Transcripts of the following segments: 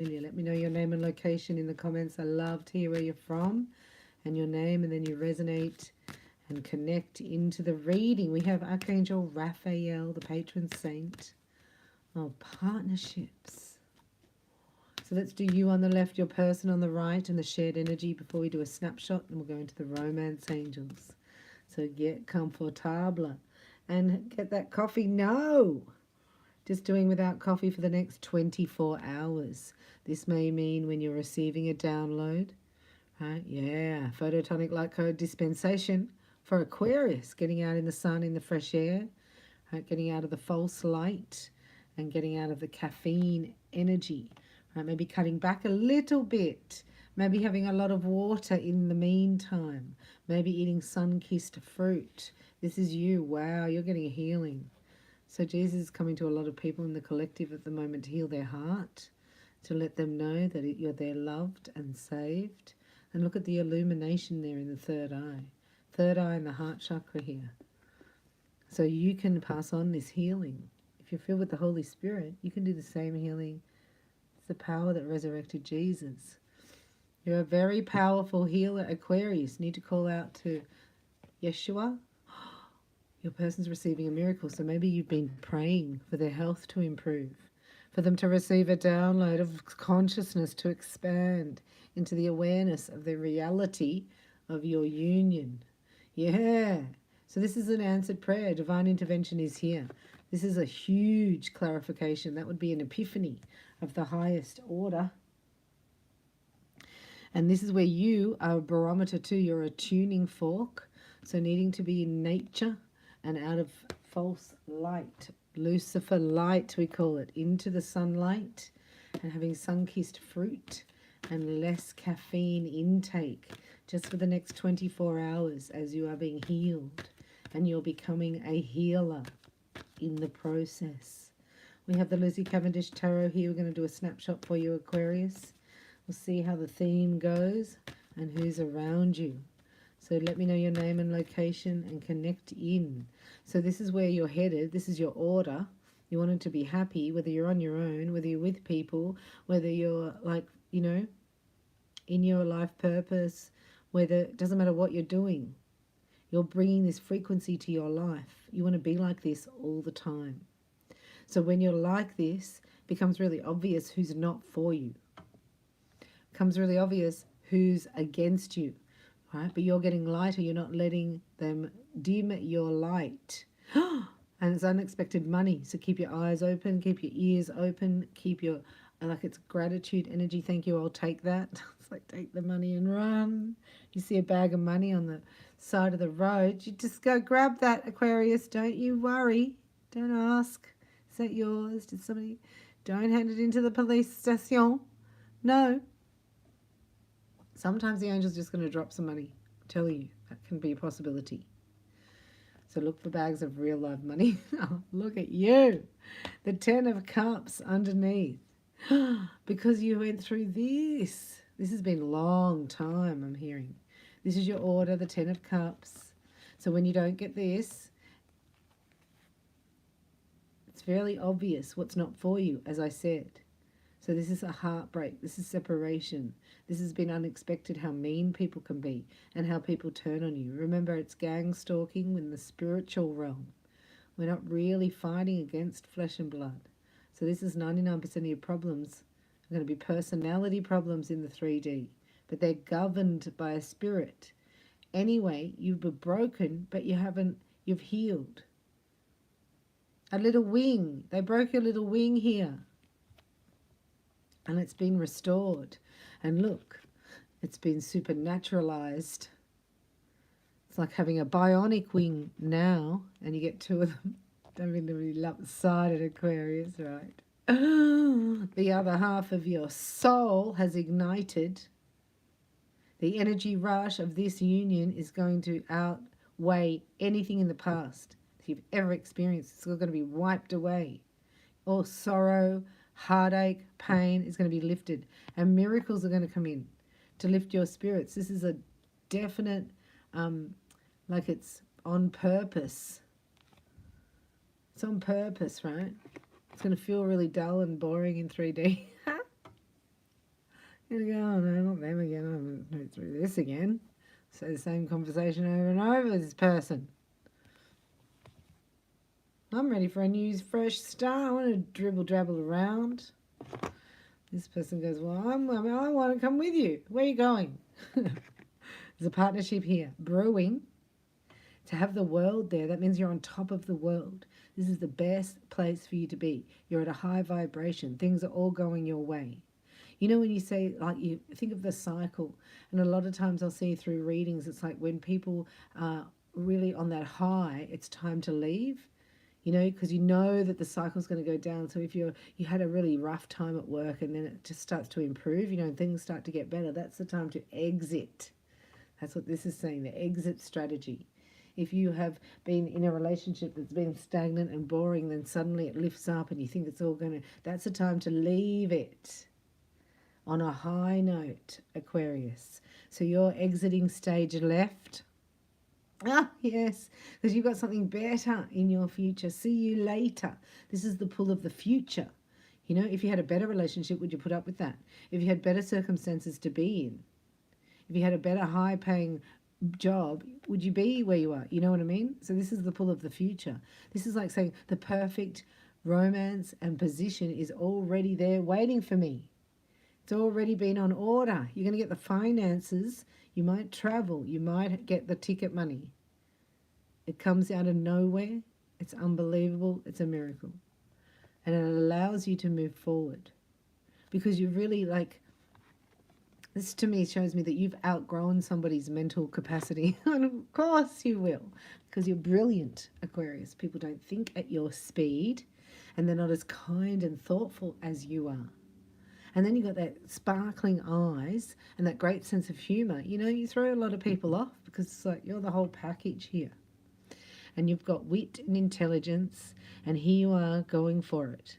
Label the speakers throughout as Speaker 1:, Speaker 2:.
Speaker 1: Let me know your name and location in the comments. I love to hear where you're from and your name, and then you resonate and connect into the reading. We have Archangel Raphael, the patron saint of partnerships. So let's do you on the left, your person on the right, and the shared energy before we do a snapshot, and we'll go into the romance angels. So get comfortable and get that coffee. No! Just doing without coffee for the next 24 hours. This may mean when you're receiving a download, right? Yeah, photonic light code dispensation for Aquarius, getting out in the sun, in the fresh air, right? Getting out of the false light and getting out of the caffeine energy, right? Maybe cutting back a little bit, maybe having a lot of water in the meantime, maybe eating sun-kissed fruit. This is you. Wow, you're getting a healing. So Jesus is coming to a lot of people in the collective at the moment to heal their heart, to let them know that they're loved and saved. And look at the illumination there in the third eye and the heart chakra here. So you can pass on this healing. If you're filled with the Holy Spirit, you can do the same healing. It's the power that resurrected Jesus. You're a very powerful healer, Aquarius. You need to call out to Yeshua. Your person's receiving a miracle, so maybe you've been praying for their health to improve, for them to receive a download of consciousness to expand into the awareness of the reality of your union. Yeah. So this is an answered prayer. Divine intervention is here. This is a huge clarification. That would be an epiphany of the highest order. And this is where you are a barometer too. You're a tuning fork. So needing to be in nature and out of false light, Lucifer light we call it, into the sunlight, and having sun-kissed fruit and less caffeine intake just for the next 24 hours as you are being healed, and you're becoming a healer in the process. We have the Lucy Cavendish Tarot here. We're going to do a snapshot for you, Aquarius. We'll see how the theme goes and who's around you. So let me know your name and location and connect in. So this is where you're headed. This is your order. You want it to be happy, whether you're on your own, whether you're with people, whether you're like, you know, in your life purpose, whether it doesn't matter what you're doing. You're bringing this frequency to your life. You want to be like this all the time. So when you're like this, it becomes really obvious who's not for you. It becomes really obvious who's against you. Right? But you're getting lighter. You're not letting them dim your light. And it's unexpected money. So keep your eyes open, keep your ears open, keep your, like it's gratitude energy. Thank you, I'll take that. It's like take the money and run. You see a bag of money on the side of the road, you just go grab that, Aquarius. Don't you worry. Don't ask. Is that yours? Did somebody? Don't hand it into the police station. No. Sometimes the angel's just going to drop some money. I tell you, that can be a possibility. So look for bags of real live money. Oh, look at you. The 10 of Cups underneath. Because you went through this. This has been a long time, I'm hearing. This is your order, the 10 of Cups. So when you don't get this, it's fairly obvious what's not for you, as I said. So this is a heartbreak. This is separation. This has been unexpected, how mean people can be and how people turn on you. Remember, it's gang stalking in the spiritual realm. We're not really fighting against flesh and blood. So this is 99% of your problems are going to be personality problems in the 3D, but they're governed by a spirit. Anyway, you were broken, but you've healed. A little wing. They broke your little wing here. And it's been restored. And look, it's been supernaturalized. It's like having a bionic wing now, and you get two of them. Don't mean to be lopsided, Aquarius, right? The other half of your soul has ignited. The energy rush of this union is going to outweigh anything in the past that you've ever experienced. It's all going to be wiped away. All sorrow, heartache, pain is going to be lifted, and miracles are going to come in to lift your spirits. This is a definite, like it's on purpose. It's on purpose, right? It's going to feel really dull and boring in 3D. You're going to go, oh no, not them again. I'm going to go through this again. So the same conversation over and over with this person. I'm ready for a new fresh start. I want to dribble around. This person goes, well, I want to come with you. Where are you going? There's a partnership here. Brewing. To have the world there, that means you're on top of the world. This is the best place for you to be. You're at a high vibration. Things are all going your way. You know, when you say, like, you think of the cycle, and a lot of times I'll see through readings, it's like when people are really on that high, it's time to leave. You know, because you know that the cycle's going to go down. So if you had a really rough time at work and then it just starts to improve, you know, and things start to get better, that's the time to exit. That's what this is saying, the exit strategy. If you have been in a relationship that's been stagnant and boring, then suddenly it lifts up and you think it's all going to, that's the time to leave it on a high note, Aquarius. So you're exiting stage left. Ah, yes, because you've got something better in your future. See you later. This is the pull of the future. You know, if you had a better relationship, would you put up with that? If you had better circumstances to be in, if you had a better high-paying job, would you be where you are? You know what I mean? So this is the pull of the future. This is like saying the perfect romance and position is already there waiting for me. It's already been on order. You're going to get the finances. You might travel. You might get the ticket money. It comes out of nowhere. It's unbelievable. It's a miracle. And it allows you to move forward. Because you're really like, this to me shows me that you've outgrown somebody's mental capacity. And of course you will. Because you're brilliant, Aquarius. People don't think at your speed. And they're not as kind and thoughtful as you are. And then you've got that sparkling eyes and that great sense of humour. You know, you throw a lot of people off because it's like you're the whole package here. And you've got wit and intelligence, and here you are going for it.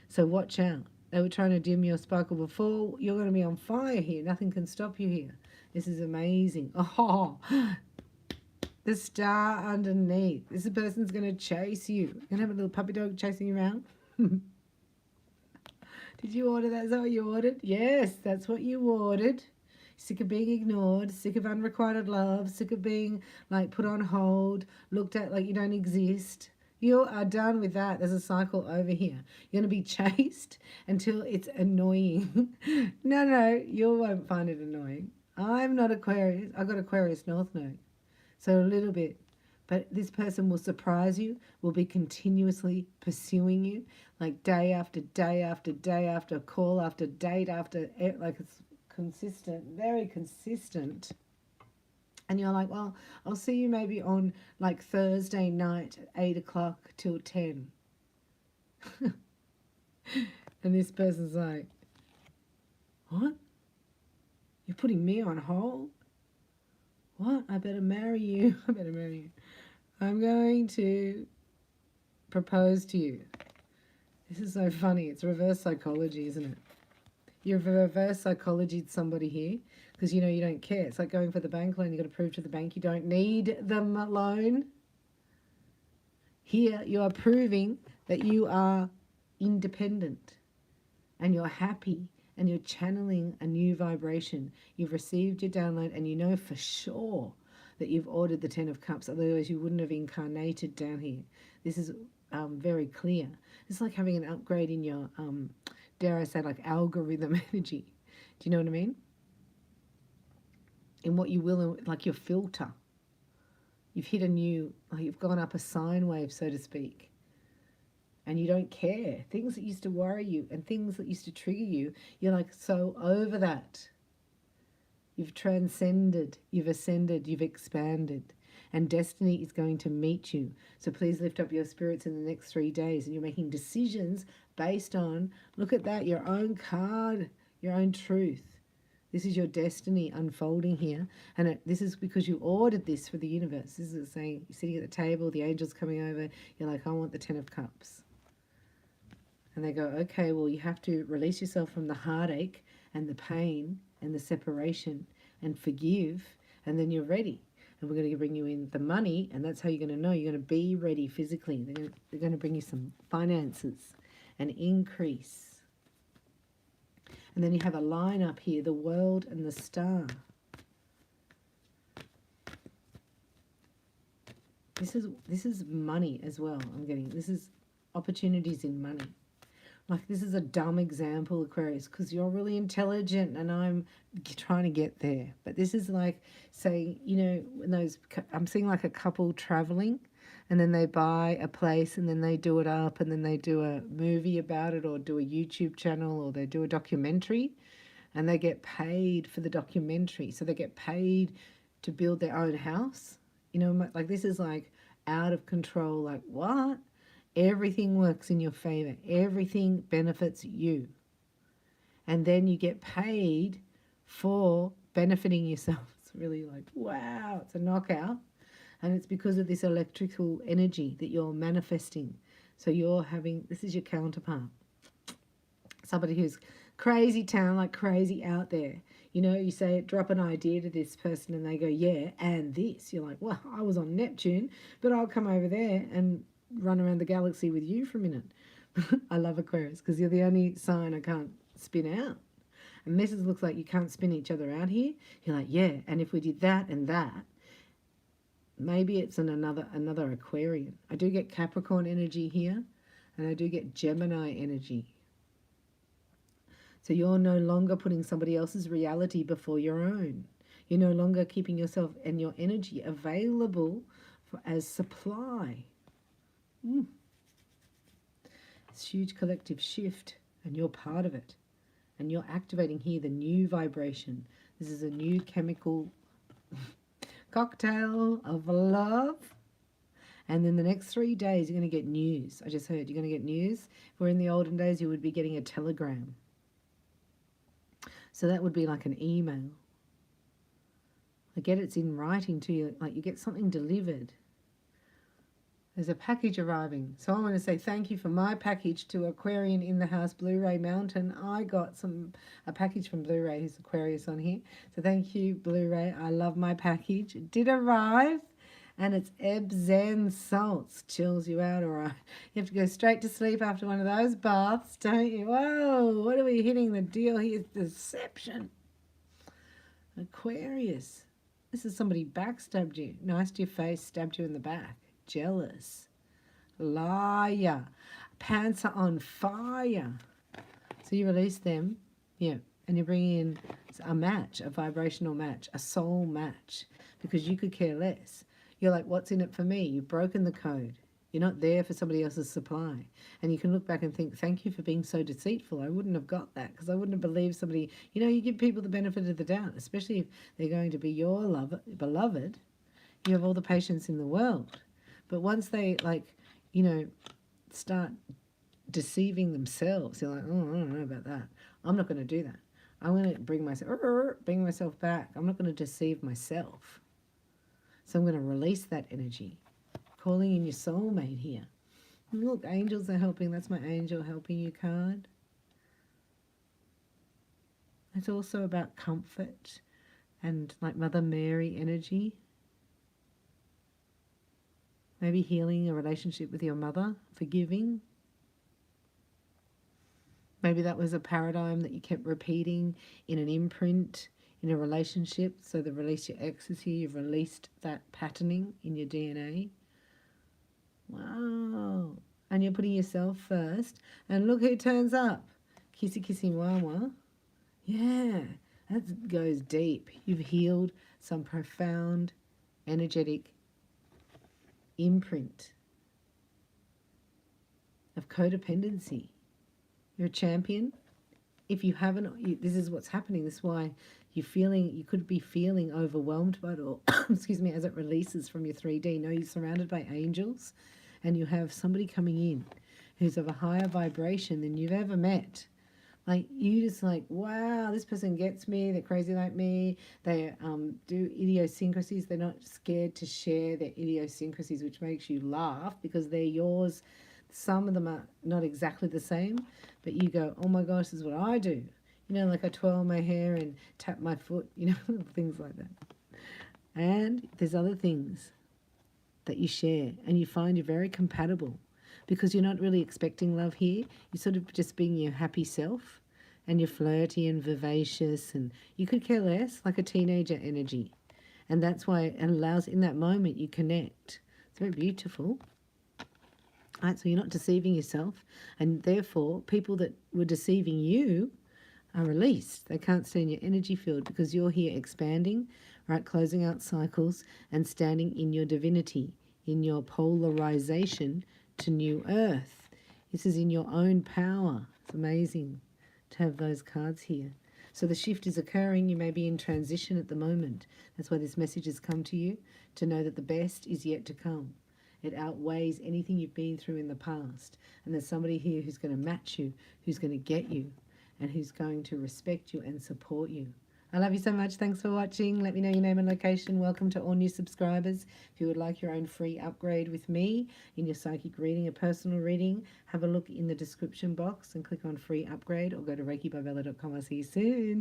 Speaker 1: So watch out. They were trying to dim your sparkle before. You're going to be on fire here. Nothing can stop you here. This is amazing. Oh, the star underneath. This person's going to chase you. You're going to have a little puppy dog chasing you around. Did you order that? Is that what you ordered? Yes, that's what you ordered. Sick of being ignored, sick of unrequited love, sick of being like put on hold, looked at like you don't exist. You are done with that. There's a cycle over here. You're going to be chased until it's annoying. No, you won't find it annoying. I'm not Aquarius. I've got Aquarius North Node. So a little bit. But this person will surprise you, will be continuously pursuing you, like day after day after day after call after date after, like it's consistent, very consistent. And you're like, well, I'll see you maybe on like Thursday night at 8 o'clock till 10. And this person's like, what? You're putting me on hold? What? I better marry you. I better marry you. I'm going to propose to you. This is so funny. It's reverse psychology, isn't it? You've reverse psychology somebody here because you know you don't care. It's like going for the bank loan. You've got to prove to the bank you don't need the loan. Here you are proving that you are independent and you're happy and you're channeling a new vibration. You've received your download and you know for sure that you've ordered the 10 of Cups. Otherwise you wouldn't have incarnated down here. This is very clear. It's like having an upgrade in your, dare I say, like algorithm energy. Do you know what I mean? In what you will, like your filter. You've hit a new, like you've gone up a sine wave, so to speak. And you don't care. Things that used to worry you and things that used to trigger you, you're like so over that. You've transcended, you've ascended, you've expanded. And destiny is going to meet you. So please lift up your spirits in the next 3 days. And you're making decisions based on, look at that, your own card, your own truth. This is your destiny unfolding here. And this is because you ordered this for the universe. This is saying, you're sitting at the table, the angel's coming over. You're like, I want the 10 of Cups. And they go, okay, well, you have to release yourself from the heartache and the pain and the separation and forgive. And then you're ready. And we're going to bring you in the money. And that's how you're going to know. You're going to be ready physically. They're going to bring you some finances, an increase. And then you have a line up here, the world and the star. This is money as well. I'm getting this is opportunities in money. Like, this is a dumb example, Aquarius, because you're really intelligent and I'm trying to get there. But this is like saying, you know, when those, I'm seeing like a couple traveling and then they buy a place and then they do it up and then they do a movie about it or do a YouTube channel or they do a documentary and they get paid for the documentary. So they get paid to build their own house. You know, like, this is like out of control. Like, what? Everything works in your favor. Everything benefits you. And then you get paid for benefiting yourself. It's really like, wow, it's a knockout. And it's because of this electrical energy that you're manifesting. So you're having, this is your counterpart. Somebody who's crazy town, like crazy out there. You know, you say, drop an idea to this person and they go, yeah, and this. You're like, well, I was on Neptune, but I'll come over there and run around the galaxy with you for a minute. I love Aquarius because you're the only sign I can't spin out. And this looks like you can't spin each other out here. You're like, yeah, and if we did that and that, maybe it's another Aquarian. I do get Capricorn energy here, and I do get Gemini energy. So you're no longer putting somebody else's reality before your own. You're no longer keeping yourself and your energy available as supply. It's a huge collective shift, and you're part of it. And you're activating here the new vibration. This is a new chemical cocktail of love. And then the next 3 days, you're going to get news. I just heard you're going to get news. Where in the olden days, you would be getting a telegram. So that would be like an email. I get it's in writing to you, like you get something delivered. There's a package arriving. So I want to say thank you for my package to Aquarian in the House, Blu-ray Mountain. I got a package from Blu-ray, who's Aquarius on here. So thank you, Blu-ray. I love my package. It did arrive, and it's Epsom salts. Chills you out, all right. You have to go straight to sleep after one of those baths, don't you? Whoa, what are we hitting the deal here? Deception. Aquarius. This is somebody backstabbed you. Nice to your face, stabbed you in the back. Jealous. Liar. Pants are on fire. So you release them, yeah, and you bring in a match, a vibrational match, a soul match, because you could care less. You're like, what's in it for me? You've broken the code. You're not there for somebody else's supply. And you can look back and think, thank you for being so deceitful. I wouldn't have got that because I wouldn't have believed somebody. You know, you give people the benefit of the doubt, especially if they're going to be your beloved. You have all the patience in the world. But once they, like, you know, start deceiving themselves, you're like, oh, I don't know about that. I'm not going to do that. I'm going to bring myself back. I'm not going to deceive myself. So I'm going to release that energy. Calling in your soulmate here. Look, angels are helping. That's my angel helping you card. It's also about comfort and like Mother Mary energy. Maybe healing a relationship with your mother, forgiving. Maybe that was a paradigm that you kept repeating in an imprint, in a relationship. So the release your exes here, you've released that patterning in your DNA. Wow. And you're putting yourself first. And look who turns up. Kissy kissy wawa. Yeah, that goes deep. You've healed some profound energetic imprint of codependency. You're a champion. If you haven't, this is what's happening. This is why you could be feeling overwhelmed by it all, excuse me, as it releases from your 3D. No, you're surrounded by angels and you have somebody coming in who's of a higher vibration than you've ever met. Like, you just like, wow, this person gets me. They're crazy like me. They do idiosyncrasies. They're not scared to share their idiosyncrasies, which makes you laugh because they're yours. Some of them are not exactly the same, but you go, oh my gosh, this is what I do. You know, like I twirl my hair and tap my foot, you know, things like that. And there's other things that you share and you find you're very compatible because you're not really expecting love here. You're sort of just being your happy self and you're flirty and vivacious, and you could care less, like a teenager energy. And that's why it allows, in that moment, you connect. It's very beautiful. Right, so you're not deceiving yourself, and therefore people that were deceiving you are released. They can't stay in your energy field because you're here expanding, right, closing out cycles and standing in your divinity, in your polarization to new earth. This is in your own power. It's amazing to have those cards here. So the shift is occurring. You may be in transition at the moment. That's why this message has come to you, to know that the best is yet to come. It outweighs anything you've been through in the past. And there's somebody here who's going to match you, who's going to get you, and who's going to respect you and support you. I love you so much. Thanks for watching. Let me know your name and location. Welcome to all new subscribers. If you would like your own free upgrade with me in your psychic reading, a personal reading, have a look in the description box and click on free upgrade, or go to reikibybella.com. I'll see you soon.